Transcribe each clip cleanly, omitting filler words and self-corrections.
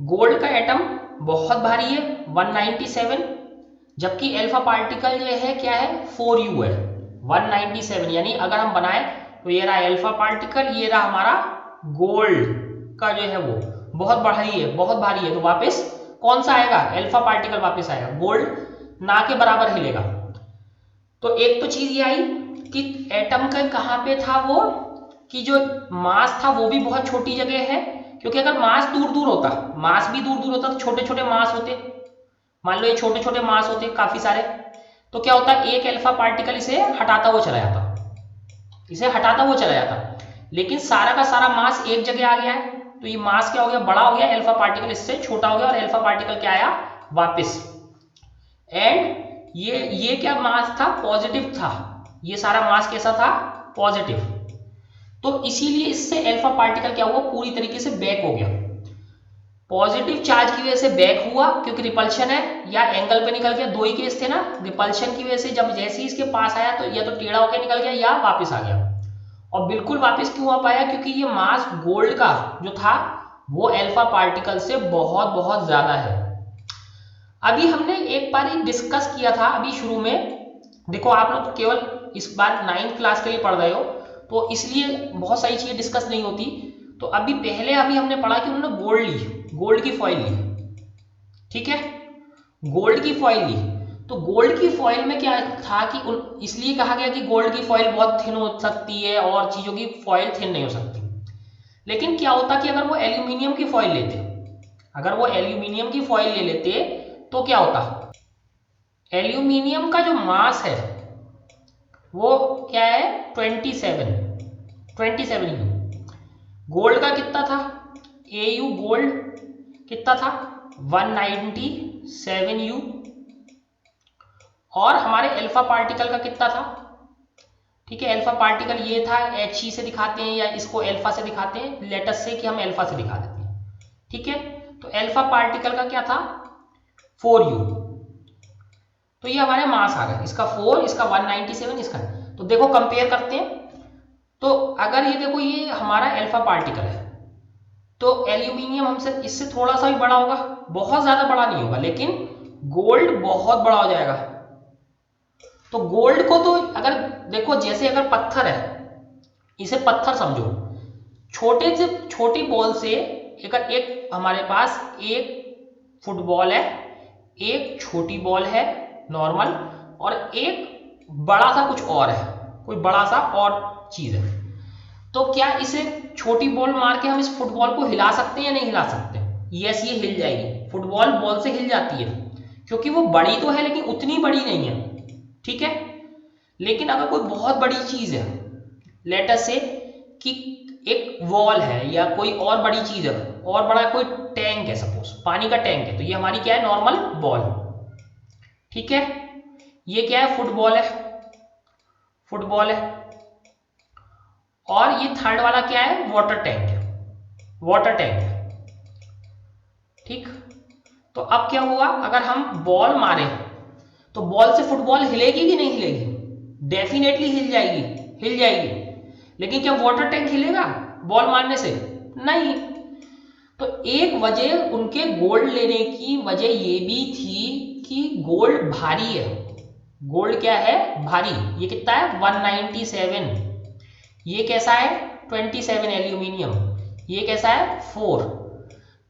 Gold का atom बहुत भारी है 197, जबकि अल्फा पार्टिकल जो है क्या है 4u है 197। यानी अगर हम बनाए तो ये रहा अल्फा पार्टिकल, ये रहा हमारा गोल्ड का जो है वो बहुत भारी है, बहुत भारी है। तो वापस कौन सा आएगा, अल्फा पार्टिकल वापस आएगा, गोल्ड ना के बराबर हिलेगा। तो एक तो चीज ये आई कि एटम का कहाँ पे था वो, कि जो मास था वो भी बहुत छोटी जगह है, क्योंकि अगर मास दूर दूर होता, मास भी दूर दूर होता तो छोटे छोटे मास होते, मान लो ये छोटे छोटे मास होते काफी सारे, तो क्या होता एक अल्फा पार्टिकल इसे हटाता हुआ चला जाता, इसे हटाता हुआ चला जाता। लेकिन सारा का सारा मास एक जगह आ गया है, तो ये मास क्या हो गया, बड़ा हो गया, अल्फा पार्टिकल इससे छोटा हो गया, और अल्फा पार्टिकल क्या आया वापस। एंड ये क्या मास था, पॉजिटिव था, ये सारा मास कैसा था, पॉजिटिव। तो इसीलिए इससे अल्फा पार्टिकल क्या हुआ, पूरी तरीके से बैक हो गया। पॉजिटिव चार्ज की वजह से बैक हुआ क्योंकि रिपल्शन है, या एंगल पे निकल गया, दो ही केस थे ना, रिपल्शन की वजह से जब जैसे ही इसके पास आया तो या तो टेढ़ा होकर निकल गया या वापस आ गया। और बिल्कुल वापस क्यों आ पाया, क्योंकि ये मास गोल्ड का जो था वो अल्फा पार्टिकल से बहुत बहुत ज्यादा है। अभी हमने एक बार ही डिस्कस किया था अभी शुरू में, देखो आप लोग तो केवल इस बार 9th क्लास के लिए पढ़ रहे हो, तो इसलिए बहुत सारी चीजें डिस्कस नहीं होती। तो अभी पहले अभी हमने पढ़ा कि उन्होंने गोल्ड ली, गोल्ड की फॉइल ली, ठीक है, गोल्ड की फॉइल ली। तो गोल्ड की फॉइल में क्या था कि इसलिए कहा गया कि गोल्ड की फॉइल बहुत थिन हो सकती है और चीजों की फॉइल थिन नहीं हो सकती। लेकिन क्या होता कि अगर वो एल्यूमिनियम की फॉइल लेते, अगर वो एल्यूमिनियम की फॉइल ले लेते तो क्या होता, एल्यूमिनियम का जो मास है वो क्या है 27 यू। गोल्ड का कितना था, ए यू गोल्ड कितना था 197 यू, और हमारे अल्फा पार्टिकल का कितना था, ठीक है, अल्फा पार्टिकल ये था, एच ई से दिखाते हैं या इसको अल्फा से दिखाते हैं, लेटस से कि हम अल्फा से दिखा देते हैं, ठीक है। तो अल्फा पार्टिकल का क्या था 4u, तो ये हमारे मास आ गए, इसका 4, इसका 197, इसका। तो देखो कंपेयर करते हैं, तो अगर ये देखो ये हमारा अल्फा पार्टिकल है, तो एल्यूमिनियम हमसे इससे थोड़ा सा भी बड़ा होगा, बहुत ज्यादा बड़ा नहीं होगा, लेकिन गोल्ड बहुत बड़ा हो जाएगा। तो गोल्ड को तो अगर देखो जैसे अगर पत्थर है, इसे पत्थर समझो, छोटे से छोटी बॉल से अगर एक हमारे पास एक फुटबॉल है, एक छोटी बॉल है नॉर्मल, और एक बड़ा सा कुछ और है, कोई बड़ा सा और चीज है, तो क्या इसे छोटी बॉल मार के हम इस फुटबॉल को हिला सकते हैं या नहीं हिला सकते, यस ये हिल जाएगी, फुटबॉल बॉल से हिल जाती है, क्योंकि वो बड़ी तो है लेकिन उतनी बड़ी नहीं है, ठीक है। लेकिन अगर कोई बहुत बड़ी चीज है, लेटर से कि एक वॉल है या कोई और बड़ी चीज है, और बड़ा कोई टैंक है, सपोज पानी का टैंक है, तो ये हमारी क्या है नॉर्मल बॉल, ठीक है। ये क्या है फुटबॉल है, फुटबॉल है। और ये थर्ड वाला क्या है, वाटर टैंक है, वाटर टैंक है, ठीक। तो अब क्या हुआ, अगर हम बॉल मारे तो बॉल से फुटबॉल हिलेगी कि नहीं हिलेगी, डेफिनेटली हिल जाएगी, हिल जाएगी। लेकिन क्या वाटर टैंक हिलेगा बॉल मारने से, नहीं। तो एक वजह उनके गोल्ड लेने की वजह ये भी थी कि गोल्ड भारी है, गोल्ड क्या है भारी, ये कितना है 197, ये कैसा है 27 एल्यूमिनियम, ये कैसा है 4,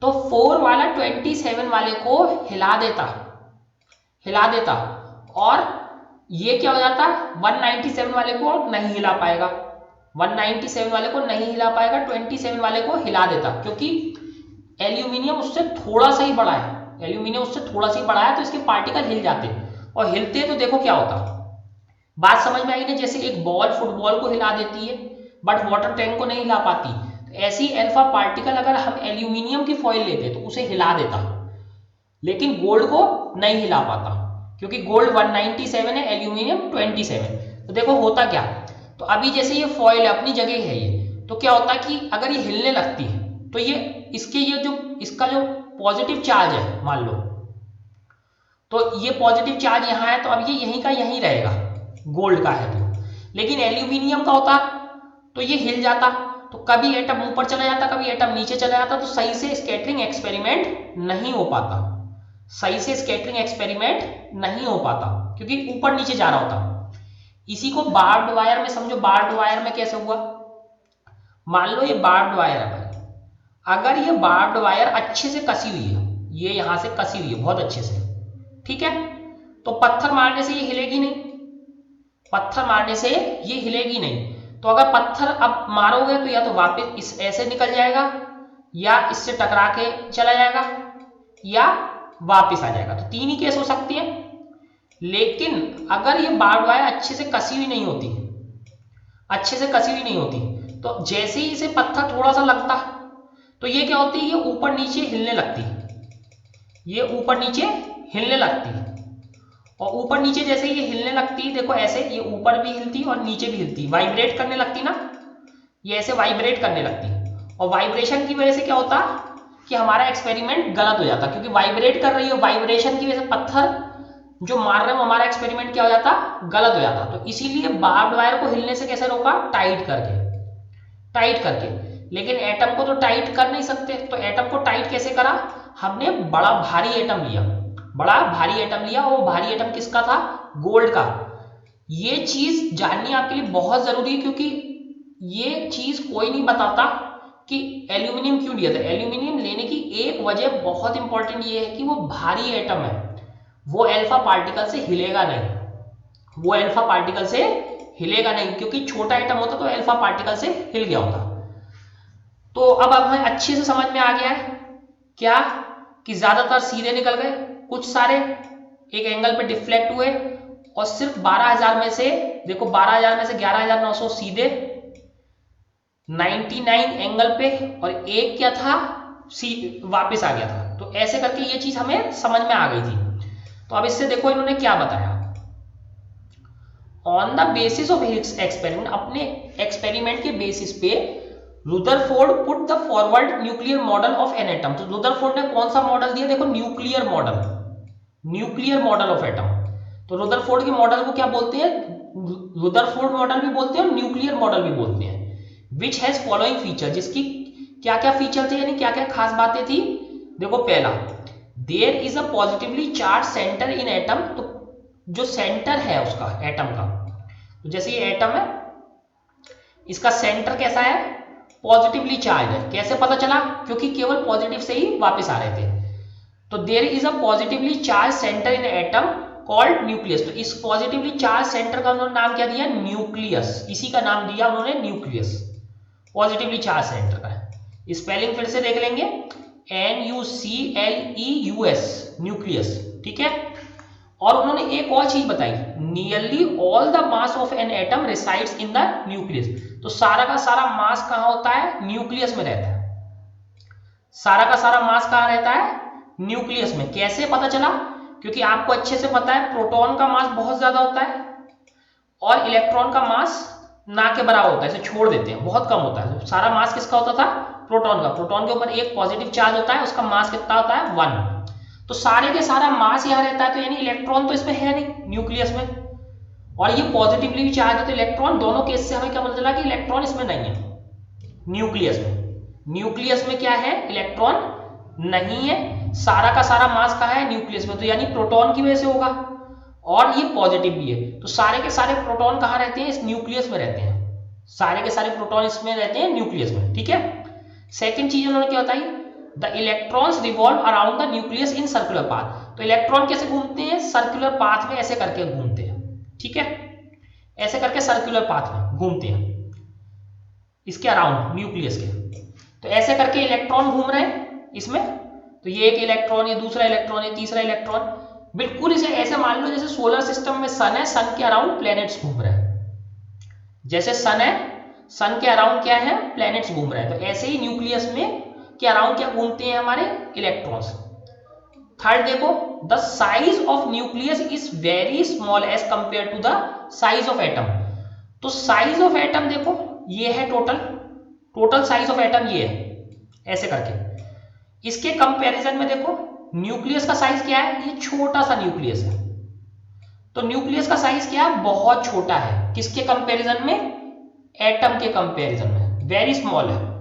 तो 4 वाला 27 वाले को हिला देता, हिला देता, और ये क्या हो जाता 197 वाले को नहीं हिला पाएगा, 197 वाले को नहीं हिला पाएगा, 27 वाले को हिला देता, क्योंकि एल्यूमिनियम उससे थोड़ा सा ही बड़ा है, एल्यूमिनियम उससे थोड़ा सा ही बड़ा है, तो इसके पार्टिकल हिल जाते, और हिलते तो देखो क्या होता, बात समझ में आई ना, जैसे एक बॉल फुटबॉल को हिला देती है बट वाटर टैंक को नहीं हिला पाती, तो ऐसी अल्फा पार्टिकल अगर हम एल्यूमिनियम की फॉइल लेते तो उसे हिला देता, लेकिन गोल्ड को नहीं हिला पाता, क्योंकि गोल्ड 197 है, एल्यूमिनियम 27। तो देखो होता क्या, तो अभी जैसे ये फॉइल है अपनी जगह है ये, तो क्या होता कि अगर ये हिलने लगती है तो ये इसके ये जो इसका जो पॉजिटिव चार्ज है मान लो, तो ये पॉजिटिव चार्ज यहाँ है, तो अब ये यहीं का यहीं रहेगा, गोल्ड का है तो। लेकिन एल्यूमिनियम का होता तो ये हिल जाता, तो कभी एटम ऊपर चला जाता, कभी एटम नीचे चला जाता, तो सही से स्कैटरिंग एक्सपेरिमेंट नहीं हो पाता, सही से स्कैटरिंग एक्सपेरिमेंट नहीं हो पाता क्योंकि ऊपर नीचे जा रहा होता। इसी को बार्ब्ड वायर में समझो। बार्ब्ड वायर में कैसे हुआ, मान लो ये बार्ब्ड वायर है भाई, अगर ये बार्ब्ड वायर अच्छे से कसी हुई है, ये यहां से कसी हुई है बहुत अच्छे से, ठीक है, तो पत्थर मारने से ये हिलेगी नहीं, पत्थर मारने से ये हिलेगी नहीं। तो अगर पत्थर अब मारोगे तो या तो वापस इस ऐसे निकल जाएगा, या इससे टकरा के चला जाएगा, या वापस आ जाएगा। तो तीन ही केस हो सकती है। लेकिन अगर ये बार्ब्ड वायर अच्छे से कसी हुई नहीं होती, अच्छे से कसी हुई नहीं होती, तो जैसे ही इसे पत्थर थोड़ा सा लगता तो ये क्या होती है, ये ऊपर नीचे हिलने लगती, ये ऊपर नीचे हिलने लगती। और ऊपर नीचे जैसे ये हिलने लगती, देखो ऐसे ये ऊपर भी हिलती और नीचे भी हिलती, वाइब्रेट करने लगती ना, ये ऐसे वाइब्रेट करने लगती। और वाइब्रेशन की वजह से क्या होता कि हमारा एक्सपेरिमेंट गलत हो जाता, क्योंकि वाइब्रेट कर रही है, वाइब्रेशन की वजह से पत्थर जो मार रहे हैं हमारा एक्सपेरिमेंट क्या हो जाता, गलत हो जाता। तो इसीलिए बार्ब्ड वायर को हिलने से कैसे रोका, टाइट करके, टाइट करके। लेकिन एटम को तो टाइट कर नहीं सकते, तो एटम को टाइट कैसे करा, हमने बड़ा भारी एटम लिया, बड़ा भारी एटम लिया, और भारी एटम किसका था, गोल्ड का। ये चीज जाननी आपके लिए बहुत जरूरी है, क्योंकि ये चीज कोई नहीं बताता कि एल्यूमिनियम क्यों लिया था। एल्यूमिनियम लेने की एक वजह बहुत इंपॉर्टेंट ये है कि वो भारी एटम है, वो अल्फा पार्टिकल से हिलेगा नहीं, वो अल्फा पार्टिकल से हिलेगा नहीं, क्योंकि छोटा एटम होता तो अल्फा पार्टिकल से हिल गया होता। तो अब हमें अच्छे से समझ में आ गया है क्या, कि ज्यादातर सीधे निकल गए, कुछ सारे एक एंगल पे डिफ्लेक्ट हुए, और सिर्फ 12,000 में से देखो 12,000 में से 11,900 सीधे, 99 एंगल पे, और एक क्या था वापस आ गया था। तो ऐसे करके ये चीज हमें समझ में आ गई थी। तो अब इससे देखो इन्होंने क्या बताया, on the basis of experiment, अपने एक्सपेरिमेंट के बेसिस पे Rutherford put the forward nuclear model of an atom. तो रुदरफोर्ड ने कौन सा मॉडल दिया, देखो nuclear model, nuclear model of atom. तो रुदरफोर्ड के मॉडल को क्या बोलते हैं, रुदरफोर्ड मॉडल भी बोलते हैं और न्यूक्लियर मॉडल भी बोलते हैं। विच हैज फॉलोइंग फीचर, जिसकी क्या क्या फीचर थे, यानी क्या क्या खास बातें थी। देखो पहला, there is a positively charge centre in atom. तो जो सेंटर है उसका एटम का, तो जैसे ये एटम है, इसका सेंटर कैसा है, पॉजिटिवली चार्ज है। कैसे पता चला, क्योंकि केवल पॉजिटिव से ही वापस आ रहे थे। तो there is a positively charge centre in atom called nucleus. तो इस पॉजिटिवली चार्ज सेंटर का उन्होंने नाम क्या दिया, न्यूक्लियस, इसी का नाम दिया उन्होंने न्यूक्लियस, पॉजिटिवली चार्ज सेंटर का। स्पेलिंग फिर से देख लेंगे, NUCLEUS, न्यूक्लियस, ठीक है। और उन्होंने एक और चीज बताई, nearly all the mass of an atom resides in the nucleus. तो सारा का सारा मास कहां होता है, न्यूक्लियस में रहता है, सारा का सारा मास कहां रहता है, न्यूक्लियस में। कैसे पता चला, क्योंकि आपको अच्छे से पता है प्रोटॉन का मास बहुत ज्यादा होता है और इलेक्ट्रॉन का मास ना के बराबर होता है, इसे छोड़ देते हैं, बहुत कम होता है। सारा मास किसका होता था, प्रोटॉन का। प्रोटॉन के ऊपर एक पॉजिटिव चार्ज होता है, उसका मास कितना होता है, 1। तो सारे के सारा मास यहां रहता है, तो यानी इलेक्ट्रॉन तो इसमें है नहीं न्यूक्लियस में, और ये पॉजिटिवली भी चार्ज है, तो इलेक्ट्रॉन, दोनों केस से हमें क्या पता चला कि इलेक्ट्रॉन इसमें नहीं है न्यूक्लियस में। न्यूक्लियस में क्या है, इलेक्ट्रॉन नहीं है। सारा का सारा मास कहाँ है, न्यूक्लियस में, तो यानी प्रोटॉन की वजह से होगा, और ये पॉजिटिव भी है। तो सारे के सारे प्रोटॉन कहाँ रहते हैं, इस न्यूक्लियस में रहते हैं, सारे के सारे प्रोटॉन इसमें रहते हैं, न्यूक्लियस में, ठीक है। सेकंड चीज उन्होंने क्या बताई, the electrons revolve around the nucleus in circular path. तो इलेक्ट्रॉन कैसे घूमते हैं, सर्कुलर पाथ में ऐसे करके घूमते हैं, ठीक है, ऐसे करके सर्कुलर पाथ में घूमते हैं, इसके अराउंड न्यूक्लियस के। तो ऐसे करके इलेक्ट्रॉन घूम रहे हैं इसमें, तो ये एक इलेक्ट्रॉन, ये दूसरा इलेक्ट्रॉन, ये तीसरा इलेक्ट्रॉन। बिल्कुल इसे ऐसे मान लो जैसे सोलर सिस्टम में सन है, सन के अराउंड प्लैनेट्स घूम रहे हैं। जैसे सन है, सन के अराउंड क्या है, प्लैनेट्स घूम रहे हैं। तो ऐसे ही न्यूक्लियस में के अराउंड क्या घूमते हैं, हमारे इलेक्ट्रॉन्स। थर्ड देखो, the size of nucleus is very small as compare to the size of atom. तो साइज ऑफ एटम देखो, ये है टोटल साइज ऑफ एटम, ये है ऐसे करके। इसके कंपैरिजन में देखो न्यूक्लियस का साइज क्या है, ये छोटा सा न्यूक्लियस है। तो न्यूक्लियस का साइज क्या है, बहुत छोटा है। किसके कंपैरिजन में, एटम के कंपैरिजन में। वेरी स्मॉल है,